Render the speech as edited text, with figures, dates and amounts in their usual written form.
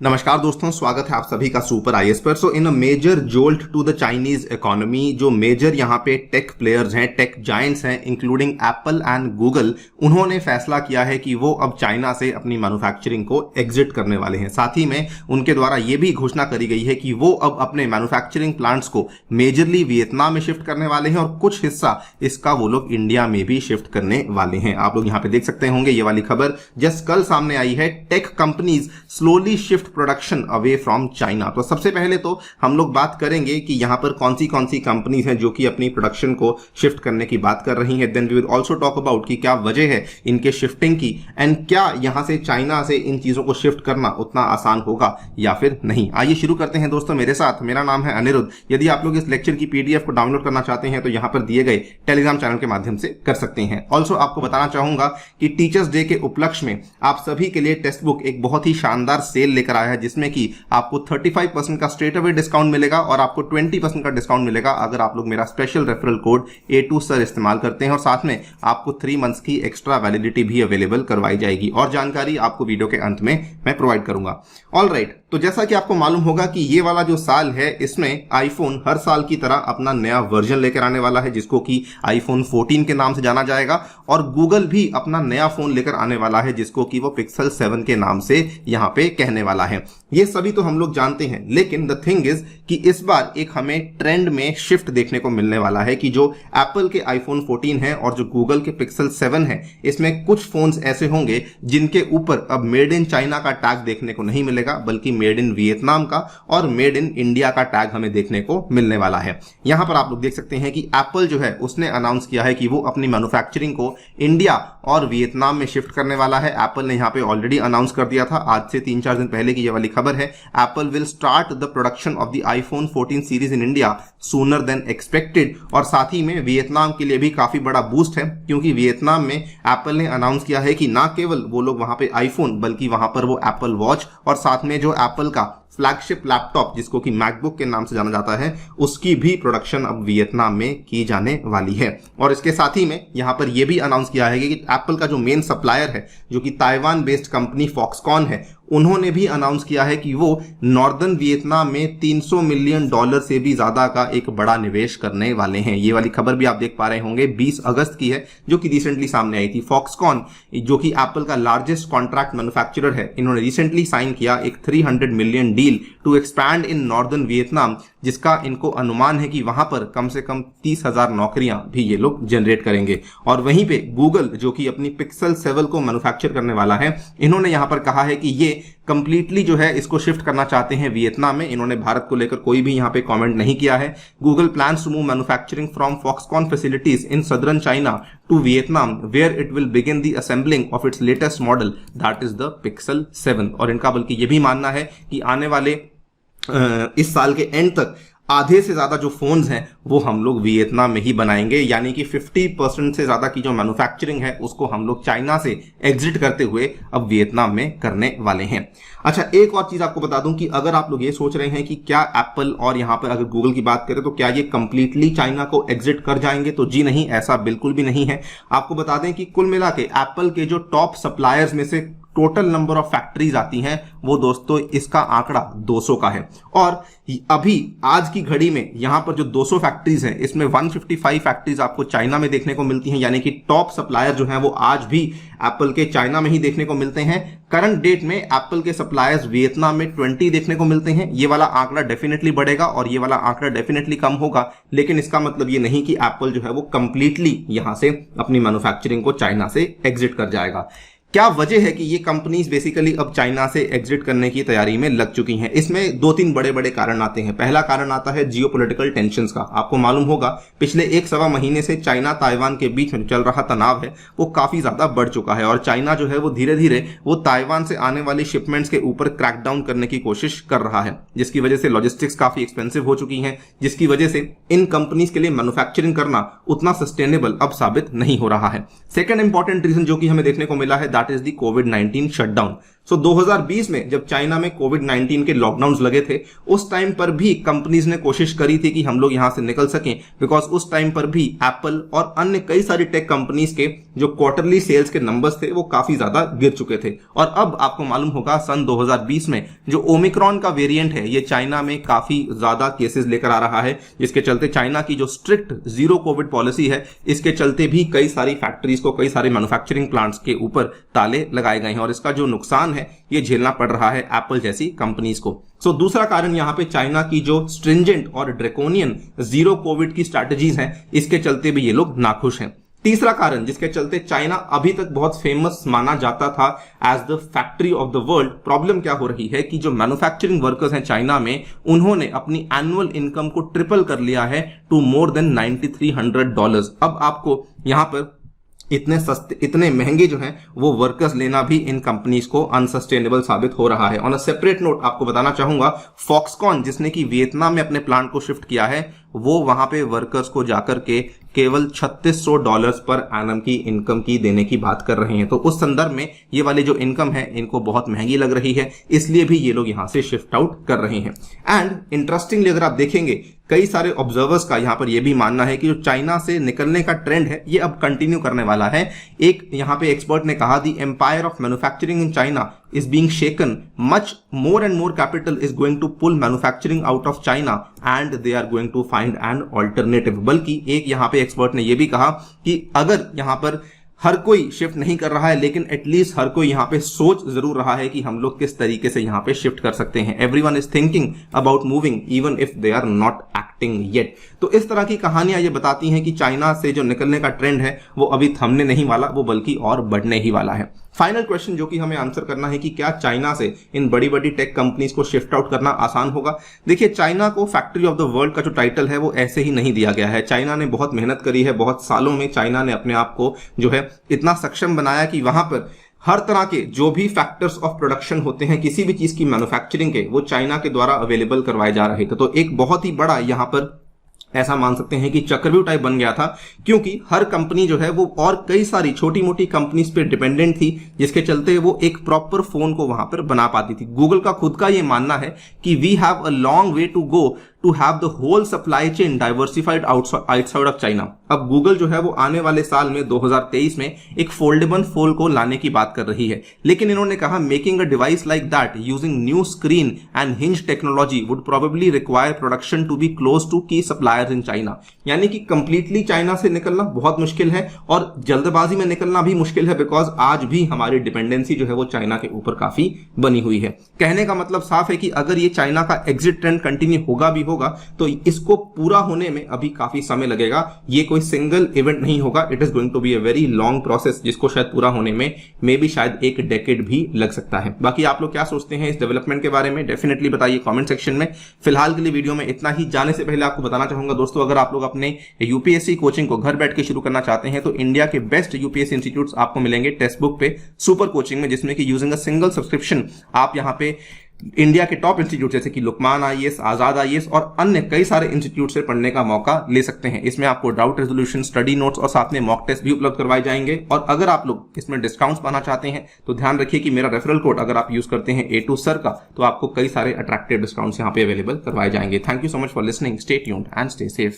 नमस्कार दोस्तों, स्वागत है आप सभी का सुपर आईएएस पर। So in a major jolt to the Chinese economy, जो मेजर यहाँ पे टेक प्लेयर्स हैं, टेक जायंट्स हैं, इंक्लूडिंग एप्पल एंड गूगल, उन्होंने फैसला किया है कि वो अब चाइना से अपनी मैन्युफैक्चरिंग को एग्जिट करने वाले हैं। साथ ही में उनके द्वारा ये भी घोषणा करी गई है कि वो अब अपने मैन्युफैक्चरिंग प्लांट्स को मेजरली वियतनाम में शिफ्ट करने वाले हैं और कुछ हिस्सा इसका वो लोग इंडिया में भी शिफ्ट करने वाले हैं। आप लोग यहाँ पे देख सकते होंगे, ये वाली खबर जस्ट कल सामने आई है। Tech companies slowly shift production away from China. तो सबसे पहले तो हम लोग बात करेंगे कि यहां पर कौन सी कंपनीज हैं जो कि अपनी प्रोडक्शन को शिफ्ट करने की बात कर रही हैं। Then we will also talk about कि क्या वजह है इनके शिफ्टिंग की एंड क्या यहां से चाइना से इन चीजों को शिफ्ट करना उतना आसान होगा या फिर नहीं। आइए शुरू करते हैं दोस्तों मेरे साथ। मेरा नाम है अनिरुद्ध। यदि आप लोग इस लेक्चर की पीडीएफ को डाउनलोड करना चाहते हैं तो यहां पर दिए गए टेलीग्राम चैनल के माध्यम से कर सकते हैं। ऑल्सो आपको बताना चाहूंगा कि टीचर्स डे के उपलक्ष्य में आप सभी के लिए टेक्स्ट बुक एक बहुत ही शानदार सेल लेकर आया है, जिसमें कि आपको 35% का स्ट्रेट अवे डिस्काउंट मिलेगा और आपको 20% का डिस्काउंट मिलेगा अगर आप लोग मेरा special referral code A2 sir इस्तेमाल करते हैं। और साथ में आपको 3 मंथ्स की एक्स्ट्रा वैलिडिटी भी अवेलेबल करवाई जाएगी और जानकारी आपको वीडियो के अंत में मैं प्रोवाइड करूंगा। ऑल राइट, तो जैसा कि आपको मालूम होगा कि ये वाला जो साल है इसमें आईफोन हर साल की तरह अपना नया वर्जन लेकर आने वाला है, जिसको कि आईफोन 14 के नाम से जाना जाएगा। और गूगल भी अपना नया फोन लेकर आने वाला है, जिसको कि वो पिक्सल 7 के नाम से यहां पे कहने वाला है। ये सभी तो हम लोग जानते हैं, लेकिन द थिंग इज कि इस बार एक हमें ट्रेंड में शिफ्ट देखने को मिलने वाला है कि जो एप्पल के आईफोन 14 है और जो गूगल के पिक्सल 7 है, इसमें कुछ फोन्स ऐसे होंगे जिनके ऊपर अब मेड इन चाइना का टैग देखने को नहीं मिलेगा, बल्कि मेड इन वियतनाम का और मेड इन इंडिया का टैग हमें देखने को मिलने वाला है। यहां पर आप लोग देख सकते हैं कि एप्पल जो है उसने अनाउंस किया है कि वो अपनी मैन्युफैक्चरिंग को इंडिया और वियतनाम में शिफ्ट करने वाला है। एप्पल ने यहां पे ऑलरेडी अनाउंस कर दिया था, आज से 3-4 दिन पहले की ये वाली खबर है। Apple will start the production of the iPhone 14 series in India sooner than expected. और साथ ही में वियतनाम के लिए भी काफी बड़ा बूस्ट है, क्योंकि वियतनाम में एप्पल ने अनाउंस किया है कि ना केवल वो लोग वहां पे आईफोन, बल्कि वहां पर वो एप्पल वॉच और साथ में जो एप्पल का फ्लैगशिप लैपटॉप जिसको कि मैकबुक के नाम से जाना जाता है, उसकी भी प्रोडक्शन अब वियतनाम में की जाने वाली है। और इसके साथ ही में यहां पर यह भी अनाउंस किया है कि एप्पल का जो मेन सप्लायर है, जो कि ताइवान बेस्ड कंपनी फॉक्सकॉन है, उन्होंने भी अनाउंस किया है कि वो नॉर्दर्न वियतनाम में $300 मिलियन से भी ज्यादा का एक बड़ा निवेश करने वाले हैं। ये वाली खबर भी आप देख पा रहे होंगे, 20 अगस्त की है, जो कि रिसेंटली सामने आई थी। फॉक्सकॉन जो कि एप्पल का लार्जेस्ट कॉन्ट्रैक्ट मैन्युफैक्चरर है, इन्होंने रिसेंटली साइन किया एक 300 million deal to expand in northern Vietnam, जिसका इनको अनुमान है कि वहां पर कम से कम 30,000 नौकरियां भी ये लोग जनरेट करेंगे। और वहीं पे गूगल जो कि अपनी पिक्सल 7 को मैन्युफैक्चर करने वाला है, इन्होंने यहां पर कहा है कि ये कंप्लीटली जो है इसको शिफ्ट करना चाहते हैं वियतनाम में। इन्होंने भारत को लेकर कोई भी यहां पे कमेंट नहीं किया है। Google plans to move manufacturing from Foxconn facilities in southern China to Vietnam, where it will begin the assembling of its latest model that is the Pixel 7। और इनका बल्कि ये भी मानना है कि आने वाले इस साल के एंड तक आधे से ज्यादा जो फोन्स हैं वो हम लोग वियतनाम में ही बनाएंगे, यानी कि 50% से ज्यादा की जो मैन्युफैक्चरिंग है उसको हम लोग चाइना से एग्जिट करते हुए अब वियतनाम में करने वाले हैं। अच्छा, एक और चीज आपको बता दूं कि अगर आप लोग ये सोच रहे हैं कि क्या एप्पल और यहां पर अगर गूगल की बात करें तो क्या ये कंप्लीटली चाइना को एग्जिट कर जाएंगे, तो जी नहीं, ऐसा बिल्कुल भी नहीं है। आपको बता दें कि कुल मिला के एप्पल के जो टॉप सप्लायर्स में से टोटल नंबर ऑफ फैक्ट्रीज आती हैं, वो दोस्तों इसका आंकड़ा 200 का है। और अभी आज की घड़ी में यहां पर जो 200 फैक्ट्रीज हैं, इसमें 155 फैक्ट्रीज आपको चाइना में देखने को मिलती हैं, यानी कि टॉप सप्लायर जो हैं वो आज भी एप्पल के चाइना में ही देखने को मिलते हैं। करंट डेट में एप्पल के सप्लायर्स वियतनाम में 20 देखने को मिलते हैं। ये वाला आंकड़ा डेफिनेटली बढ़ेगा और ये वाला आंकड़ा डेफिनेटली कम होगा, लेकिन इसका मतलब ये नहीं कि एप्पल जो है वो कंप्लीटली यहां से अपनी मैन्युफैक्चरिंग को चाइना से एग्जिट कर जाएगा। क्या वजह है कि ये कंपनीज बेसिकली अब चाइना से एग्जिट करने की तैयारी में लग चुकी हैं? इसमें 2-3 बड़े बड़े कारण आते हैं। पहला कारण आता है जियोपॉलिटिकल टेंशंस का। आपको मालूम होगा पिछले 1-1.25 महीने से चाइना ताइवान के बीच में चल रहा तनाव है वो काफी ज्यादा बढ़ चुका है और चाइना जो है वो धीरे धीरे वो ताइवान से आने वाली शिपमेंट्स के ऊपर क्रैकडाउन करने की कोशिश कर रहा है, जिसकी वजह से लॉजिस्टिक्स काफी एक्सपेंसिव हो चुकी है, जिसकी वजह से इन कंपनीज के लिए मैन्युफैक्चरिंग करना उतना सस्टेनेबल अब साबित नहीं हो रहा है। सेकेंड इंपॉर्टेंट रीजन जो कि हमें देखने को मिला है दैट इज द कोविड-19 शटडाउन। सो 2020 में जब चाइना में कोविड-19 के लॉकडाउन लगे थे, उस टाइम पर भी कंपनीज ने कोशिश करी थी कि हम लोग यहां से निकल सकें, बिकॉज उस टाइम पर भी एप्पल और अन्य कई सारी टेक कंपनीज के जो क्वार्टरली सेल्स के नंबर्स थे वो काफी ज्यादा गिर चुके थे। और अब आपको मालूम होगा सन 2020 में जो ओमिक्रॉन का वेरिएंट है ये चाइना में काफी ज्यादा केसेस लेकर आ रहा है, जिसके चलते चाइना की जो स्ट्रिक्ट जीरो कोविड पॉलिसी है इसके चलते भी कई सारी फैक्ट्रीज को, कई सारे मैन्युफैक्चरिंग प्लांट्स के ऊपर ताले लगाए गए हैं और इसका जो नुकसान है ये झेलना पड़ रहा है एप्पल जैसी कंपनीज को। सो दूसरा कारण यहां पे चाइना की जो स्ट्रिंजेंट और ड्रैकोनियन जीरो कोविड की स्ट्रैटेजीज हैं इसके चलते भी ये लोग नाखुश हैं। तीसरा कारण जिसके चलते चाइना अभी तक बहुत फेमस माना जाता था as the factory of the world, problem क्या हो रही है कि जो मैन्युफैक्चरिंग वर्कर्स हैं चाइना में, उन्होंने अपनी एनुअल इनकम को ट्रिपल कर लिया है टू मोर देन $9300। अब आपको यहां पर इतने सस्ते, इतने महंगे जो हैं वो वर्कर्स लेना भी इन कंपनीज को अनसस्टेनेबल साबित हो रहा है। ऑन अ सेपरेट नोट आपको बताना चाहूंगा, फॉक्सकॉन जिसने कि वियतनाम में अपने प्लांट को शिफ्ट किया है, वो वहां पे वर्कर्स को जाकर के केवल $3600 पर एनम की इनकम की देने की बात कर रहे हैं। तो उस संदर्भ में ये वाली जो इनकम है इनको बहुत महंगी लग रही है, इसलिए भी ये लोग यहां से शिफ्ट आउट कर रहे हैं। एंड इंटरेस्टिंगली अगर आप देखेंगे, कई सारे ऑब्जर्वर्स का यहां पर यह भी मानना है कि जो चाइना से निकलने का ट्रेंड है ये अब कंटिन्यू करने वाला है। एक यहां पे एक्सपर्ट ने कहा, the empire of manufacturing in China is being shaken, much more and more capital is going to pull manufacturing out of China and they are going to find an alternative। बल्कि एक यहां पे expert ने यह भी कहा कि अगर यहां पर हर कोई शिफ्ट नहीं कर रहा है, लेकिन एटलीस्ट हर कोई यहां पे सोच जरूर रहा है कि हम लोग किस तरीके से यहां पे शिफ्ट कर सकते हैं। Everyone is thinking about moving even if they are not acting yet. तो इस तरह की कहानियां ये बताती हैं कि चाइना से जो निकलने का ट्रेंड है वो अभी थमने नहीं वाला, वो बल्कि और बढ़ने ही वाला है। फाइनल क्वेश्चन जो कि हमें आंसर करना है कि क्या चाइना से इन बड़ी बड़ी टेक कंपनीज को शिफ्ट आउट करना आसान होगा। देखिए, चाइना को फैक्ट्री ऑफ द वर्ल्ड का जो टाइटल है वो ऐसे ही नहीं दिया गया है। चाइना ने बहुत मेहनत करी है, बहुत सालों में चाइना ने अपने आप को जो है इतना सक्षम बनाया कि वहां पर हर तरह के जो भी फैक्टर्स ऑफ प्रोडक्शन होते हैं किसी भी चीज की मैन्युफैक्चरिंग के, वो चाइना के द्वारा अवेलेबल करवाए जा रहे थे। तो एक बहुत ही बड़ा यहां पर ऐसा मान सकते हैं कि चक्रव्यूह टाइप बन गया था, क्योंकि हर कंपनी जो है वो और कई सारी छोटी मोटी कंपनीज पे डिपेंडेंट थी, जिसके चलते वो एक प्रॉपर फोन को वहां पर बना पाती थी। गूगल का खुद का ये मानना है कि we have a long way to go to have the whole supply chain diversified outside of China. अब गूगल जो है वो आने वाले साल में 2023 में एक फोल्डेबल फोन को लाने की बात कर रही है, लेकिन इन्होंने कहा making a device like that using new screen and hinge technology would probably require production to be close to key suppliers in China. यानी कि कंप्लीटली चाइना से निकलना बहुत मुश्किल है और जल्दबाजी में निकलना भी मुश्किल है, बिकॉज आज भी हमारी डिपेंडेंसी जो है वो चाइना के ऊपर काफी बनी हुई है। कहने का मतलब साफ है कि अगर ये चाइना का एग्जिट ट्रेंड कंटिन्यू होगा भी होगा तो इसको पूरा होने में अभी काफी समय लगेगा। ये कोई सिंगल इवेंट नहीं होगा, it is going to be a very long process, जिसको शायद पूरा होने में मे बी शायद एक डेकेड भी लग सकता है। बाकी आप लोग क्या सोचते हैं इस डेवलपमेंट के बारे में, डेफिनेटली बताइए कमेंट सेक्शन में। फिलहाल के लिए वीडियो में इतना ही। जाने से पहले आपको बताना चाहूंगा दोस्तों, अगर आप लोग अपने यूपीएससी कोचिंग को घर बैठ के शुरू करना चाहते हैं तो इंडिया के बेस्ट यूपीएससी इंस्टीट्यूट्स आपको मिलेंगे टेक्स्ट बुक पे सुपर कोचिंग में, जिसमें कि यूजिंग अ सिंगल सब्सक्रिप्शन आप यहां पे इंडिया के टॉप इंस्टीट्यूट जैसे कि लुकमान आईएएस, आजाद आईएएस और अन्य कई सारे इंस्टीट्यूट से पढ़ने का मौका ले सकते हैं। इसमें आपको डाउट रेजोल्यूशन, स्टडी नोट्स और साथ में मॉक टेस्ट भी उपलब्ध करवाए जाएंगे। और अगर आप लोग इसमें डिस्काउंट्स पाना चाहते हैं तो ध्यान रखिए कि मेरा रेफरल कोड अगर आप यूज करते हैं A2 सर का, तो आपको कई सारे अट्रैक्टिव डिस्काउंट्स यहां पे अवेलेबल करवाए जाएंगे। Thank you so much for listening, stay tuned and stay safe.